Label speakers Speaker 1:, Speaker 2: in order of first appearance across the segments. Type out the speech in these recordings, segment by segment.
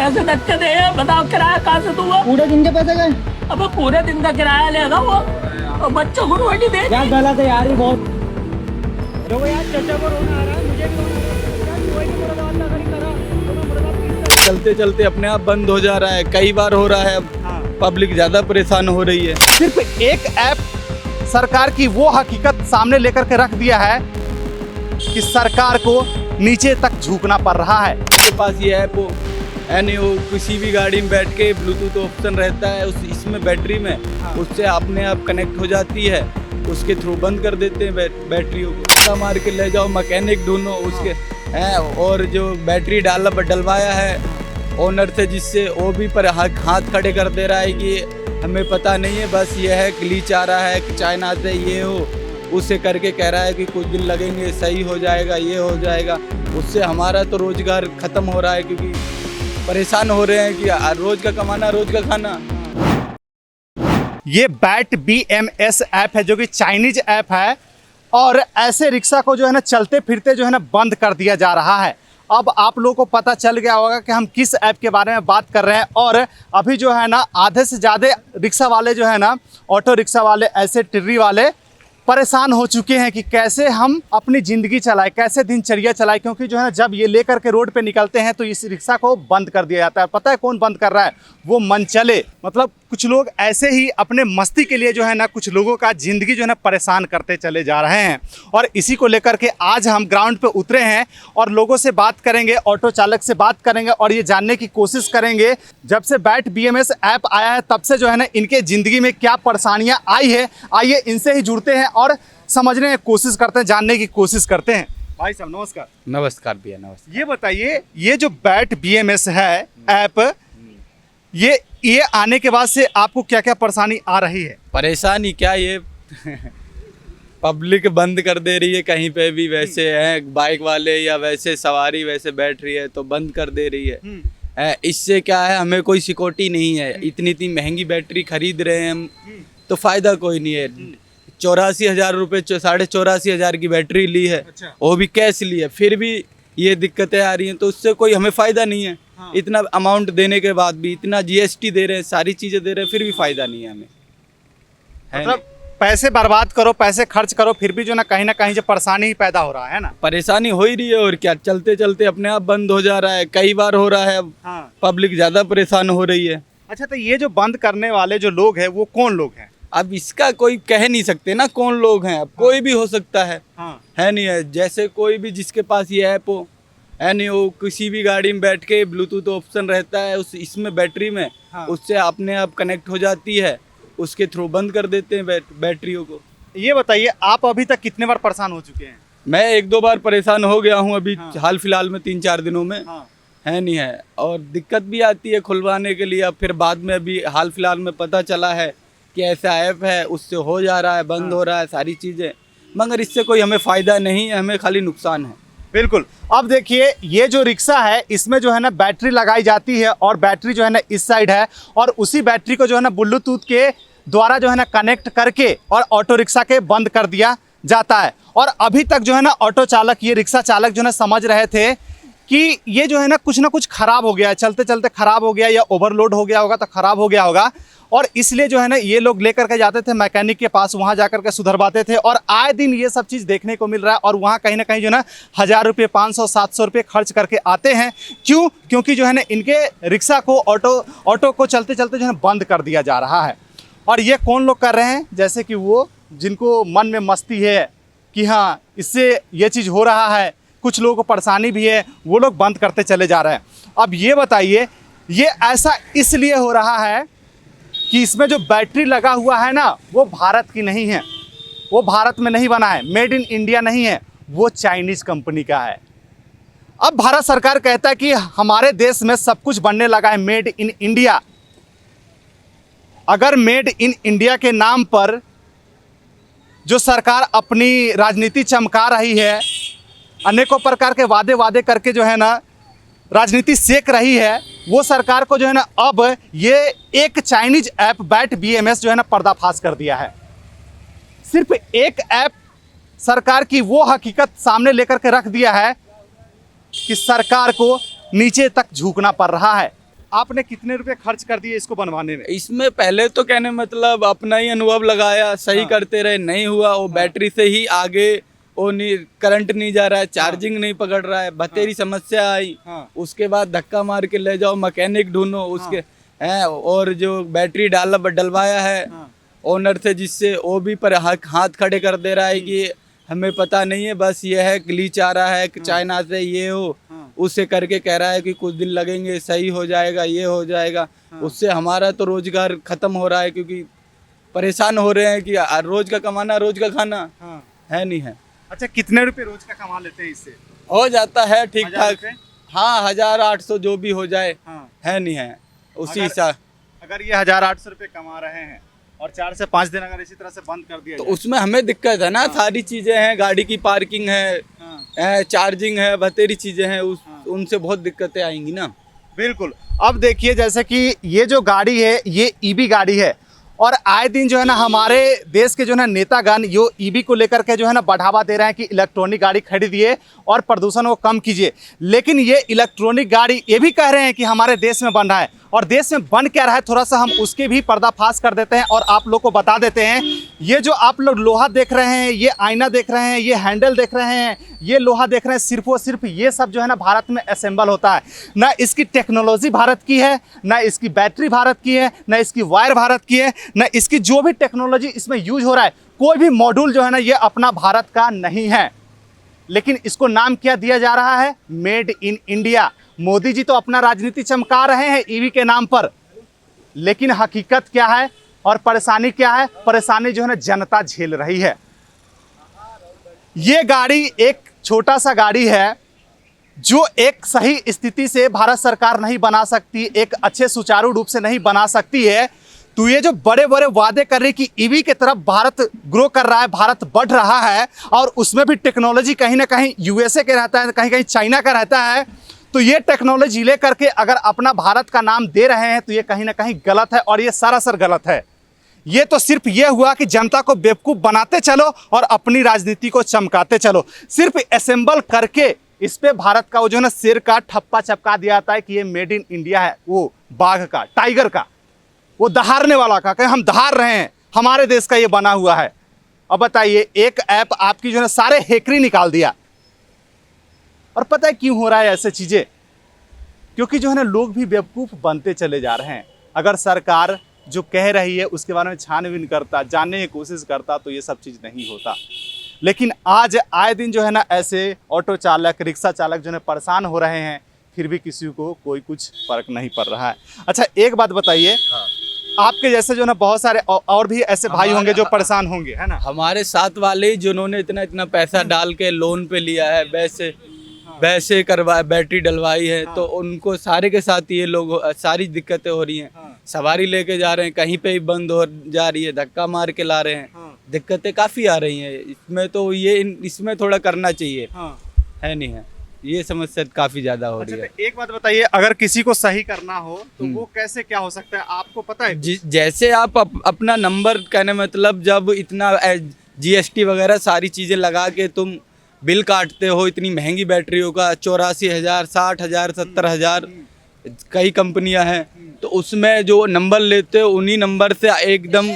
Speaker 1: पैसे धक्के दे, बताओ किराया कहाँ से दूंगा?
Speaker 2: पूरे दिन के पैसे गए?
Speaker 1: अब पूरे दिन का किराया लेगा वो, और बच्चों को रोटी दे।
Speaker 2: क्या गलत है यार ये बहुत। देखो यार चाचा को रोना आ रहा है, मुझे भी रोना आ रहा है। वही मुर्दाबाद खड़ी करा तो मैं मुर्दाबाद
Speaker 3: चलते चलते अपने आप बंद हो जा रहा है, कई बार हो रहा है।
Speaker 2: हाँ।
Speaker 3: पब्लिक ज्यादा परेशान हो रही है।
Speaker 4: सिर्फ एक ऐप सरकार की वो हकीकत सामने लेकर के रख दिया है कि सरकार को नीचे तक झुकना पड़ रहा है।
Speaker 3: उसके पास ये ऐप हो यानी वो किसी भी गाड़ी में बैठ के ब्लूटूथ ऑप्शन रहता है इसमें बैटरी में, उससे अपने आप कनेक्ट हो जाती है, उसके थ्रू बंद कर देते हैं बैटरियों को। धक्का मार के ले जाओ, मैकेनिक ढूंढो उसके हैं, और जो बैटरी डलवाया है ओनर से, जिससे वो भी पर हाथ खड़े कर दे रहा है कि हमें पता नहीं है, बस ये है ग्लिच आ रहा है कि चाइना से ये हो, उसे करके कह रहा है कि कुछ दिन लगेंगे, सही हो जाएगा, ये हो जाएगा। उससे हमारा तो रोजगार खत्म हो रहा है, क्योंकि परेशान हो रहे हैं कि रोज का कमाना रोज का खाना।
Speaker 4: ये बैट BMS ऐप है जो कि चाइनीज ऐप है, और ऐसे रिक्शा को जो है ना चलते फिरते जो है ना बंद कर दिया जा रहा है। अब आप लोगों को पता चल गया होगा कि हम किस ऐप के बारे में बात कर रहे हैं। और अभी जो है ना आधे से ज़्यादा रिक्शा वाले जो है ना, ऑटो रिक्शा वाले, ऐसे टिर्री वाले परेशान हो चुके हैं कि कैसे हम अपनी ज़िंदगी चलाएं, कैसे दिनचर्या चलाएं, क्योंकि जो है ना जब ये लेकर के रोड पे निकलते हैं तो इस रिक्शा को बंद कर दिया जाता है। पता है कौन बंद कर रहा है? वो मनचले, मतलब कुछ लोग ऐसे ही अपने मस्ती के लिए जो है ना कुछ लोगों का ज़िंदगी जो है ना परेशान करते चले जा रहे हैं। और इसी को लेकर के आज हम ग्राउंड पे उतरे हैं और लोगों से बात करेंगे, ऑटो चालक से बात करेंगे और ये जानने की कोशिश करेंगे जब से बैट BMS ऐप आया है तब से जो है ना इनके ज़िंदगी में क्या परेशानियाँ आई है। आइए इनसे ही जुड़ते हैं और समझने की कोशिश करते हैं, जानने की कोशिश करते हैं। भाई साहब नमस्कार।
Speaker 3: नमस्कार भैया, नमस्कार।
Speaker 4: ये बताइए, ये जो बैट BMS है ऐप, ये आने के बाद से आपको क्या क्या परेशानी आ रही है?
Speaker 3: परेशानी क्या, ये पब्लिक बंद कर दे रही है, कहीं पे भी वैसे हैं बाइक वाले या वैसे सवारी वैसे बैठ रही है तो बंद कर दे रही है। इससे क्या है, हमें कोई सिक्योरिटी नहीं है। इतनी महंगी बैटरी खरीद रहे हैं हम, तो फायदा कोई नहीं है। 84,000 रुपये, 84,500 की बैटरी ली है।
Speaker 4: अच्छा।
Speaker 3: वो भी कैश ली है, फिर भी ये दिक्कतें आ रही हैं, तो उससे कोई हमें फ़ायदा नहीं है।
Speaker 4: हाँ।
Speaker 3: इतना अमाउंट देने के बाद भी, इतना GST दे रहे हैं, सारी चीज़ें दे रहे हैं, फिर भी फ़ायदा नहीं है हमें।
Speaker 4: मतलब पैसे बर्बाद करो, पैसे खर्च करो, फिर भी जो ना कहीं जो परेशानी ही पैदा हो रहा है ना।
Speaker 3: परेशानी हो ही रही है, और क्या, चलते चलते अपने आप बंद हो जा रहा है, कई बार हो रहा है। अब
Speaker 4: हाँ।
Speaker 3: पब्लिक ज़्यादा परेशान हो रही है।
Speaker 4: अच्छा, तो ये जो बंद करने वाले जो लोग हैं वो कौन लोग हैं?
Speaker 3: अब इसका कोई कह नहीं सकते ना कौन लोग हैं, अब कोई भी हो सकता है।
Speaker 4: हाँ।
Speaker 3: है नहीं है, जैसे कोई भी जिसके पास ये ऐप हो, है नहीं, वो किसी भी गाड़ी में बैठ के ब्लूटूथ ऑप्शन रहता है इसमें बैटरी में,
Speaker 4: हाँ।
Speaker 3: उससे अपने आप कनेक्ट हो जाती है, उसके थ्रू बंद कर देते हैं बैटरियों को।
Speaker 4: ये बताइए, आप अभी तक कितने बार परेशान हो चुके हैं?
Speaker 3: मैं 1-2 बार परेशान हो गया हूँ अभी।
Speaker 4: हाँ।
Speaker 3: हाल फिलहाल में 3-4 दिनों में।
Speaker 4: हाँ।
Speaker 3: है नहीं है, और दिक्कत भी आती है खुलवाने के लिए। अब फिर बाद में अभी हाल फिलहाल में पता चला है कि ऐसा ऐप है, उससे हो जा रहा है, बंद हो रहा है सारी चीज़ें, मगर इससे कोई हमें फ़ायदा नहीं है, हमें खाली नुकसान है।
Speaker 4: बिल्कुल। अब देखिए, ये जो रिक्शा है इसमें जो है ना बैटरी लगाई जाती है, और बैटरी जो है ना इस साइड है, और उसी बैटरी को जो है ना ब्लूटूथ के द्वारा जो है ना कनेक्ट करके और ऑटो रिक्शा के बंद कर दिया जाता है। और अभी तक जो है ना ऑटो चालक, ये रिक्शा चालक जो है ना समझ रहे थे कि ये जो है ना कुछ खराब हो गया है, चलते चलते खराब हो गया, या ओवरलोड हो गया होगा तो खराब हो गया होगा, और इसलिए जो है ना ये लोग लेकर के जाते थे मैकेनिक के पास, वहाँ जाकर के सुधरवाते थे। और आए दिन ये सब चीज़ देखने को मिल रहा है, और वहाँ कहीं ना कहीं जो है ना 1000 रुपये, 500-700 रुपये खर्च करके आते हैं। क्यों? क्योंकि जो है ना इनके रिक्शा को, ऑटो को चलते चलते जो है ना बंद कर दिया जा रहा है। और ये कौन लोग कर रहे हैं? जैसे कि वो जिनको मन में मस्ती है कि हाँ इससे ये चीज़ हो रहा है, कुछ लोगों को परेशानी भी है, वो लोग बंद करते चले जा रहे हैं। अब ये बताइए, ये ऐसा इसलिए हो रहा है कि इसमें जो बैटरी लगा हुआ है ना वो भारत की नहीं है, वो भारत में नहीं बना है, मेड इन इंडिया नहीं है, वो चाइनीज़ कंपनी का है। अब भारत सरकार कहता है कि हमारे देश में सब कुछ बनने लगा है मेड इन इंडिया। अगर मेड इन इंडिया के नाम पर जो सरकार अपनी राजनीति चमका रही है, अनेकों प्रकार के वादे करके जो है ना राजनीति सेक रही है, वो सरकार को जो है ना अब ये एक चाइनीज ऐप बैट BMS जो है ना पर्दाफाश कर दिया है। सिर्फ एक ऐप सरकार की वो हकीकत सामने लेकर के रख दिया है कि सरकार को नीचे तक झुकना पड़ रहा है। आपने कितने रुपए खर्च कर दिए इसको बनवाने में?
Speaker 3: इसमें पहले तो कहने मतलब अपना ही अनुभव लगाया, सही करते रहे, नहीं हुआ, वो बैटरी से ही आगे वो नहीं, करंट नहीं जा रहा है, चार्जिंग नहीं पकड़ रहा है, बतेरी समस्या आई। उसके बाद धक्का मार के ले जाओ, मैकेनिक ढूंढो उसके हैं, और जो बैटरी डलवाया है ओनर से, जिससे वो भी पर हाथ खड़े कर दे रहा है कि हमें पता नहीं है, बस ये है ग्लिच आ रहा है चाइना से, ये हो उससे करके कह रहा है कि कुछ दिन लगेंगे, सही हो जाएगा, ये हो जाएगा। उससे हमारा तो रोजगार खत्म हो रहा है, क्योंकि परेशान हो रहे हैं कि रोज का कमाना रोज का खाना है नहीं है।
Speaker 4: अच्छा, कितने रुपए रोज का कमा लेते हैं इससे?
Speaker 3: हो जाता है ठीक
Speaker 4: 1000
Speaker 3: ठाक,
Speaker 4: रुपए?
Speaker 3: हाँ 1800 जो भी हो जाए, है नहीं है उसी हिसाब।
Speaker 4: अगर ये 1800 रुपए कमा रहे हैं और 4 से 5 दिन अगर इसी तरह से बंद कर दिया
Speaker 3: तो
Speaker 4: जाए,
Speaker 3: उसमें हमें दिक्कत है ना। सारी चीजें हैं, गाड़ी की पार्किंग है, चार्जिंग है, बतेरी चीजें हैं, उनसे बहुत दिक्कतें आएंगी ना।
Speaker 4: बिल्कुल। अब देखिए, जैसे कि ये जो गाड़ी है ये ईवी गाड़ी है, और आए दिन जो है ना हमारे देश के जो है ना नेतागण यो ईवी को लेकर के जो है ना बढ़ावा दे रहे हैं कि इलेक्ट्रॉनिक गाड़ी खरीदिए और प्रदूषण को कम कीजिए। लेकिन ये इलेक्ट्रॉनिक गाड़ी ये भी कह रहे हैं कि हमारे देश में बन रहा है, और देश में बन क्या रहा है थोड़ा सा हम उसके भी पर्दाफाश कर देते हैं और आप लोग को बता देते हैं। ये जो आप लोग लोहा देख रहे हैं, ये आईना देख रहे हैं, ये हैंडल देख रहे हैं, ये लोहा देख रहे हैं, सिर्फ और सिर्फ ये सब जो है ना भारत में असेंबल होता है। ना इसकी टेक्नोलॉजी भारत की है, ना इसकी बैटरी भारत की है, ना इसकी वायर भारत की है, ना इसकी जो भी टेक्नोलॉजी इसमें यूज हो रहा है, कोई भी मॉड्यूल जो है ना ये अपना भारत का नहीं है। लेकिन इसको नाम क्या दिया जा रहा है? Made in India. Modi ji तो अपना राजनीति चमका रहे हैं ईवी के नाम पर, लेकिन हकीकत क्या है और परेशानी क्या है? परेशानी जो है ना जनता झेल रही है। ये गाड़ी एक छोटा सा गाड़ी है जो एक सही स्थिति से भारत सरकार नहीं बना सकती, एक अच्छे सुचारू रूप से नहीं बना सकती है। तो ये जो बड़े बड़े वादे कर रही कि ईवी की तरफ भारत ग्रो कर रहा है, भारत बढ़ रहा है, और उसमें भी टेक्नोलॉजी कहीं ना कहीं यूएसए के रहता है, कहीं कहीं चाइना का रहता है, तो ये टेक्नोलॉजी ले करके अगर अपना भारत का नाम दे रहे हैं तो ये कहीं ना कहीं गलत है, और ये सरासर गलत है। ये तो सिर्फ ये हुआ कि जनता को बेवकूफ़ बनाते चलो और अपनी राजनीति को चमकाते चलो। सिर्फ असेंबल करके इस पे भारत का वो जो है ना सिर का ठप्पा चपका दिया जाता है कि ये मेड इन इंडिया है, वो बाघ का, टाइगर का, वो दहाड़ने वाला का, कि हम दहाड़ रहे हैं, हमारे देश का ये बना हुआ है। अब बताइए, एक ऐप आपकी जो है ना सारे हैकरी निकाल दिया। और पता है क्यों हो रहा है ऐसे चीजें? क्योंकि जो है ना लोग भी बेवकूफ़ बनते चले जा रहे हैं। अगर सरकार जो कह रही है उसके बारे में छानबीन करता, जानने की कोशिश करता, तो ये सब चीज़ नहीं होता। लेकिन आज आए दिन जो है ना ऐसे ऑटो चालक, रिक्शा चालक जो है परेशान हो रहे हैं, फिर भी किसी को कोई कुछ फर्क नहीं पड़ रहा है। अच्छा, एक बात बताइए, आपके जैसे जो ना बहुत सारे और भी ऐसे भाई होंगे जो परेशान होंगे, है ना?
Speaker 3: हमारे साथ वाले जिन्होंने इतना पैसा डाल के लोन पे लिया है, वैसे करवा बैटरी डलवाई है, तो उनको सारे के साथ ये लोग सारी दिक्कतें हो रही हैं। सवारी लेके जा रहे हैं, कहीं पे ही बंद हो जा रही है, धक्का मार के ला रहे हैं, दिक्कतें काफ़ी आ रही हैं इसमें। तो ये इसमें थोड़ा करना चाहिए, है नहीं है, ये समस्या काफ़ी ज़्यादा हो रही है।
Speaker 4: तो एक बात बताइए, अगर किसी को सही करना हो तो वो कैसे क्या हो सकता है, आपको पता है?
Speaker 3: जैसे आप अपना नंबर, कहने मतलब जब इतना GST वगैरह सारी चीज़ें लगा के तुम बिल काटते हो इतनी महंगी बैटरियों का, 84,000, 60,000, 70,000 कई कंपनियां हैं, तो उसमें जो नंबर लेते हो उन्हीं नंबर से एकदम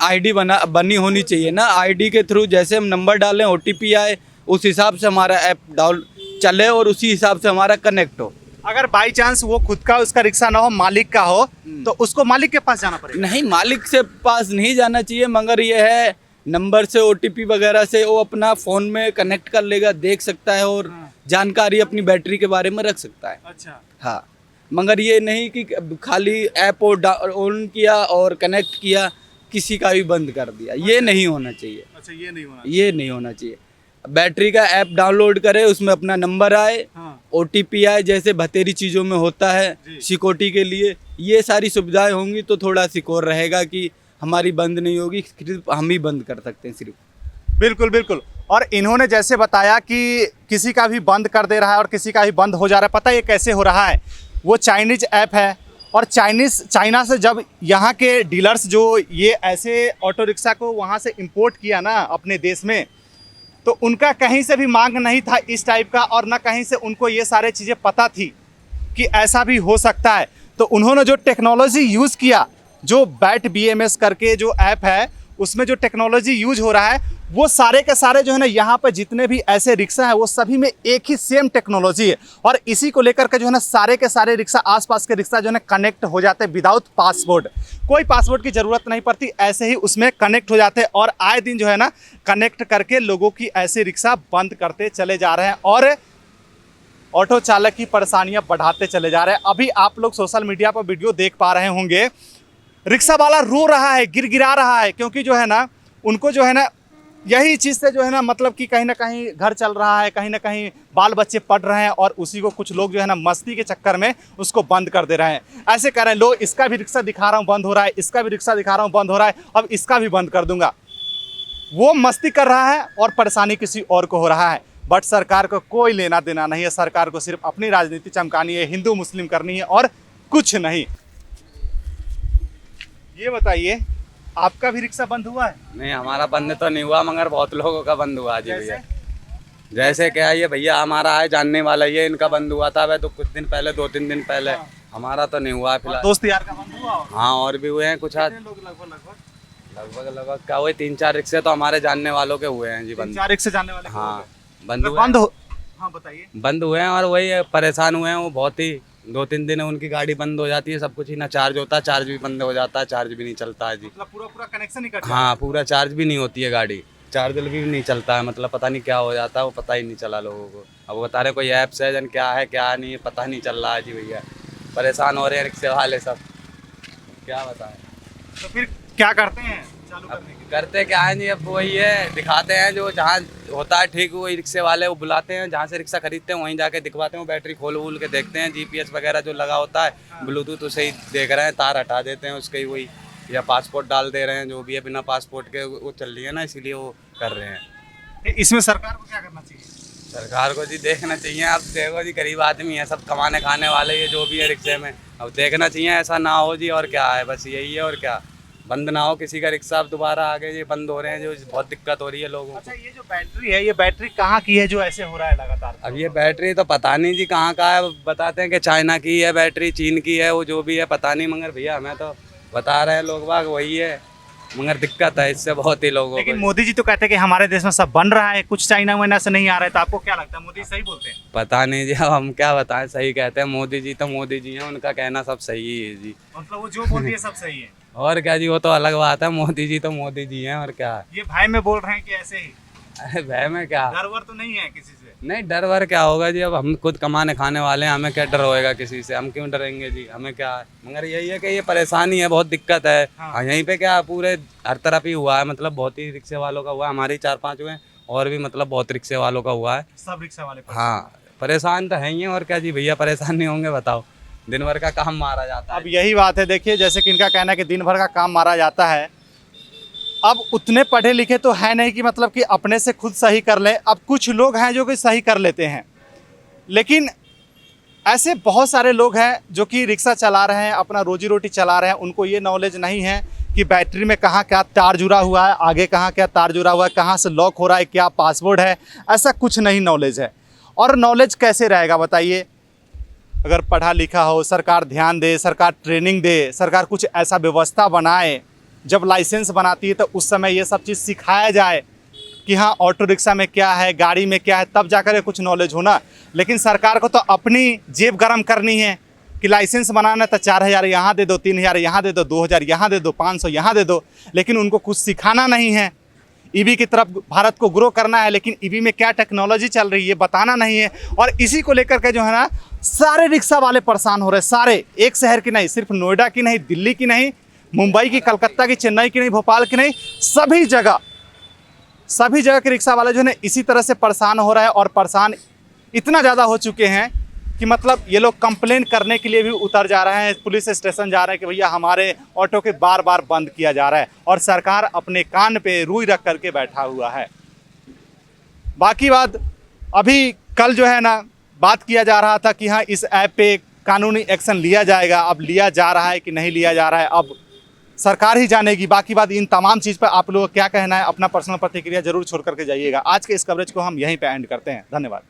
Speaker 3: ID बनी होनी चाहिए ना। ID के थ्रू जैसे हम नंबर डालें, OTP आए, उस हिसाब से हमारा ऐप डाउन चले और उसी हिसाब से हमारा कनेक्ट हो।
Speaker 4: अगर बाई चांस वो खुद का उसका रिक्शा ना हो, मालिक का हो, तो उसको मालिक के पास जाना पड़ेगा?
Speaker 3: नहीं, मालिक से पास नहीं जाना चाहिए, मगर ये है नंबर से OTP वगैरह से वो अपना फ़ोन में कनेक्ट कर लेगा, देख सकता है और जानकारी अपनी बैटरी के बारे में रख सकता है।
Speaker 4: अच्छा,
Speaker 3: हाँ, मगर ये नहीं कि खाली ऐप ऑन किया और कनेक्ट किया, किसी का भी बंद कर दिया, ये नहीं होना चाहिए।
Speaker 4: अच्छा, ये नहीं होना चाहिए।
Speaker 3: बैटरी का ऐप डाउनलोड करे, उसमें अपना नंबर आए, OTP आए, जैसे भतेरी चीज़ों में होता है सिक्योरिटी के लिए, ये सारी सुविधाएं होंगी तो थोड़ा सिक्योर रहेगा कि हमारी बंद नहीं होगी, सिर्फ हम ही बंद कर सकते हैं सिर्फ।
Speaker 4: बिल्कुल बिल्कुल। और इन्होंने जैसे बताया कि किसी का भी बंद कर दे रहा है और किसी का भी बंद हो जा रहा है, पता है ये कैसे हो रहा है? वो चाइनीज ऐप है, और चाइना से जब यहाँ के डीलर्स जो ये ऐसे ऑटो रिक्शा को वहाँ से इंपोर्ट किया ना अपने देश में, तो उनका कहीं से भी मांग नहीं था इस टाइप का, और ना कहीं से उनको ये सारे चीज़ें पता थी कि ऐसा भी हो सकता है। तो उन्होंने जो टेक्नोलॉजी यूज़ किया, जो बैट BMS करके जो ऐप है उसमें जो टेक्नोलॉजी यूज हो रहा है, वो सारे के सारे जो है ना यहाँ पर जितने भी ऐसे रिक्शा है वो सभी में एक ही सेम टेक्नोलॉजी है। और इसी को लेकर के जो है ना सारे के सारे रिक्शा, आसपास के रिक्शा जो है ना कनेक्ट हो जाते हैं विदाउट पासपोर्ट। कोई पासपोर्ट की ज़रूरत नहीं पड़ती, ऐसे ही उसमें कनेक्ट हो जाते हैं। और आए दिन जो है ना कनेक्ट करके लोगों की ऐसे रिक्शा बंद करते चले जा रहे हैं और ऑटो चालक की परेशानियां बढ़ाते चले जा रहे हैं। अभी आप लोग सोशल मीडिया पर वीडियो देख पा रहे होंगे, रिक्शा वाला रो रहा है, गिड़गिड़ा रहा है, क्योंकि जो है ना उनको जो है ना यही चीज़ से जो है ना मतलब कि कहीं ना कहीं घर चल रहा है, कहीं ना कहीं बाल बच्चे पढ़ रहे हैं और उसी को कुछ लोग जो है ना मस्ती के चक्कर में उसको बंद कर दे रहे हैं। ऐसे कह रहे हैं, लो इसका भी रिक्शा दिखा रहा हूँ बंद हो रहा है, इसका भी रिक्शा दिखा रहा हूँ बंद हो रहा है, अब इसका भी बंद कर दूंगा। वो मस्ती कर रहा है और परेशानी किसी और को हो रहा है। बट सरकार को कोई लेना देना नहीं है, सरकार को सिर्फ अपनी राजनीति चमकानी है, हिंदू मुस्लिम करनी है और कुछ नहीं। ये बताइए, आपका भी रिक्शा बंद हुआ है?
Speaker 5: नहीं, हमारा बंद तो नहीं हुआ, मगर बहुत लोगों का बंद हुआ जी भैया। जैसे क्या ये भैया हमारा है जानने वाला, ये इनका बंद हुआ था वह तो कुछ दिन पहले, 2-3 दिन पहले। हमारा तो नहीं हुआ फिलहाल।
Speaker 4: दोस्त यार का बंद हुआ?
Speaker 5: हाँ, और भी हुए हैं कुछ आज लगभग क्या हुए, 3-4 रिक्शे तो हमारे जानने वालों के हुए हैं जी बंद।
Speaker 4: 4 रिक्शे जानने वाले?
Speaker 5: हाँ बंद हुए,
Speaker 4: हाँ बताइए।
Speaker 5: बंद हुए हैं और वही परेशान हुए हैं वो बहुत ही। 2-3 दिन उनकी गाड़ी बंद हो जाती है, सब कुछ ही ना चार्ज होता है, चार्ज भी बंद हो जाता है, चार्ज भी नहीं चलता है जी।
Speaker 4: मतलब पूरा कनेक्शन ही कट जाता है?
Speaker 5: हाँ, पूरा चार्ज भी नहीं होती है गाड़ी, चार्जर भी नहीं चलता है, मतलब पता नहीं क्या हो जाता है, वो पता ही नहीं चला लोगों को। अब वो बता रहे कोई ऐप्स है जन क्या है क्या नहीं, पता नहीं चल रहा है जी भैया। परेशान हो रहे हैं रिक्शे वाले सब, क्या बताएं।
Speaker 4: तो फिर क्या करते हैं चालू करने के लिए?
Speaker 5: करते क्या है जी, अब वही है, दिखाते हैं जो जहाँ होता है ठीक, वही रिक्शे वाले वो बुलाते हैं, जहाँ से रिक्शा खरीदते हैं वहीं जाके दिखवाते हैं, वो बैटरी खोल वोल के देखते हैं, GPS वगैरह जो लगा होता है, ब्लूटूथ उसे ही देख रहे हैं, तार हटा देते हैं उसके ही वही, या पासपोर्ट डाल दे रहे हैं, जो भी है बिना पासपोर्ट के वो चल रही है ना, इसीलिए वो कर रहे हैं।
Speaker 4: इसमें सरकार को क्या करना चाहिए?
Speaker 5: सरकार को जी देखना चाहिए। अब देखो जी, गरीब आदमी है, सब कमाने खाने वाले ये जो भी है रिक्शे में, अब देखना चाहिए ऐसा ना हो जी। और क्या है, बस यही है, और क्या, बंद ना हो किसी का रिक्शा। अब दोबारा आगे ये बंद हो रहे हैं, जो बहुत दिक्कत हो रही है लोगों को।
Speaker 4: अच्छा, ये जो बैटरी है, ये बैटरी कहाँ की है जो ऐसे हो रहा है लगातार?
Speaker 5: अब ये बैटरी तो पता नहीं जी कहाँ का है, बताते हैं कि चाइना की है बैटरी, चीन की है, वो जो भी है पता नहीं, मगर भैया हमें तो बता रहे हैं लोग बाग वही है, मगर दिक्कत है इससे बहुत ही लोगों को।
Speaker 4: लेकिन मोदी जी तो कहते हैं कि हमारे देश में सब बन रहा है, कुछ चाइना वाइना से नहीं आ रहा है, तो आपको क्या लगता है मोदी सही बोलते हैं?
Speaker 5: पता नहीं जी, अब हम क्या बताएं, सही कहते हैं मोदी जी, तो मोदी जी हैं, उनका कहना सब सही है जी।
Speaker 4: मतलब वो जो बोलती है सब सही है?
Speaker 5: और क्या जी, वो तो अलग बात है, मोदी जी तो मोदी जी हैं, और क्या।
Speaker 4: ये भाई में बोल रहे हैं कि ऐसे ही?
Speaker 5: अरे भय में क्या,
Speaker 4: डर वर तो नहीं है किसी से?
Speaker 5: नहीं, डर वर क्या होगा जी, अब हम खुद कमाने खाने वाले हैं, हमें क्या डर होएगा किसी से, हम क्यों डरेंगे जी, हमें क्या है। मगर यही है कि ये परेशानी है, बहुत दिक्कत है। हाँ, यहीं पे क्या पूरे हर तरफ ही हुआ है, मतलब बहुत ही रिक्शे वालों का हुआ है, हमारे 4-5 हुए हैं, और भी मतलब बहुत रिक्शे वालों का हुआ है।
Speaker 4: सब रिक्शा वाले?
Speaker 5: हाँ, परेशान तो है ही हैं, और क्या जी भैया, परेशान नहीं होंगे बताओ, दिन भर का काम मारा जाता है।
Speaker 4: अब यही बात है, देखिए जैसे कि इनका कहना है कि दिन भर का काम मारा जाता है। अब उतने पढ़े लिखे तो है नहीं कि मतलब कि अपने से खुद सही कर लें। अब कुछ लोग हैं जो कि सही कर लेते हैं, लेकिन ऐसे बहुत सारे लोग हैं जो कि रिक्शा चला रहे हैं, अपना रोजी रोटी चला रहे हैं, उनको ये नॉलेज नहीं है कि बैटरी में कहाँ क्या तार जुड़ा हुआ है, आगे कहाँ क्या तार जुड़ा हुआ है, कहाँ से लॉक हो रहा है, क्या पासवर्ड है, ऐसा कुछ नहीं नॉलेज है। और नॉलेज कैसे रहेगा बताइए? अगर पढ़ा लिखा हो, सरकार ध्यान दे, सरकार ट्रेनिंग दे, सरकार कुछ ऐसा व्यवस्था बनाए, जब लाइसेंस बनाती है तो उस समय ये सब चीज़ सिखाया जाए कि हाँ ऑटो रिक्शा में क्या है, गाड़ी में क्या है, तब जाकर के कुछ नॉलेज होना। लेकिन सरकार को तो अपनी जेब गरम करनी है कि लाइसेंस बनाना तो 4000 यहाँ दे दो, 3000 यहाँ दे दो, 2000 यहाँ दे दो, 500 यहाँ दे दो, लेकिन उनको कुछ सिखाना नहीं है। ईवी की तरफ भारत को ग्रो करना है, लेकिन ईवी में क्या टेक्नोलॉजी चल रही है बताना नहीं है। और इसी को लेकर के जो है ना सारे रिक्शा वाले परेशान हो रहे हैं, सारे, एक शहर की नहीं, सिर्फ नोएडा की नहीं, दिल्ली की नहीं, मुंबई की, कलकत्ता की, चेन्नई की नहीं, भोपाल की नहीं, सभी जगह के रिक्शा वाले जो है इसी तरह से परेशान हो रहा है। और परेशान इतना ज़्यादा हो चुके हैं कि मतलब ये लोग कंप्लेन करने के लिए भी उतर जा रहे हैं, पुलिस स्टेशन जा रहे हैं कि भैया हमारे ऑटो के बार बार बंद किया जा रहा है, और सरकार अपने कान पे रुई रख करके बैठा हुआ है। बाकी बात, अभी कल जो है ना बात किया जा रहा था कि हाँ इस ऐप पे कानूनी एक्शन लिया जाएगा, अब लिया जा रहा है कि नहीं लिया जा रहा है, अब सरकार ही जानेगी। बाकी बात, इन तमाम चीज़ पर आप लोगों को क्या कहना है, अपना पर्सनल प्रतिक्रिया जरूर छोड़ करके जाइएगा। आज के इस कवरेज को हम यहीं पे एंड करते हैं। धन्यवाद।